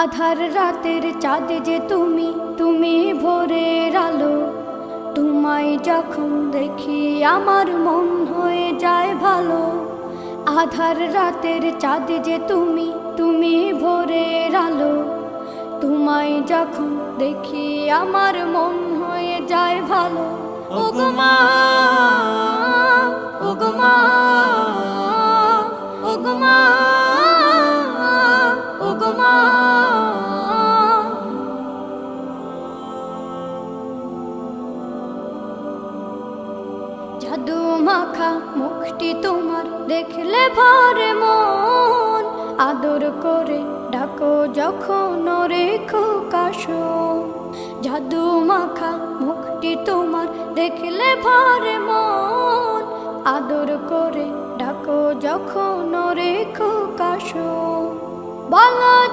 আধার রাতের চাঁদ যে তুমি, তুমি ভোরের আলো। তোমায় যখন দেখি আমার মন হয়ে যায় ভালো। আধার রাতের চাঁদ যে তুমি, তুমি ভোরের আলো। তোমায় যখন দেখি আমার মন হয়ে যায় ভালো। ওগো মা, ওগো মা, ওগো মা, ওগো মা। জাদু মাখা মুখটি তোমার দেখলে ভরে মন। আদর করে ডাকো যখন রেখো কাশো। জাদু মাখা মুখটি তোমার দেখলে ভরে মন। আদর করে ডাকো যখন রেখো কাশো। বলো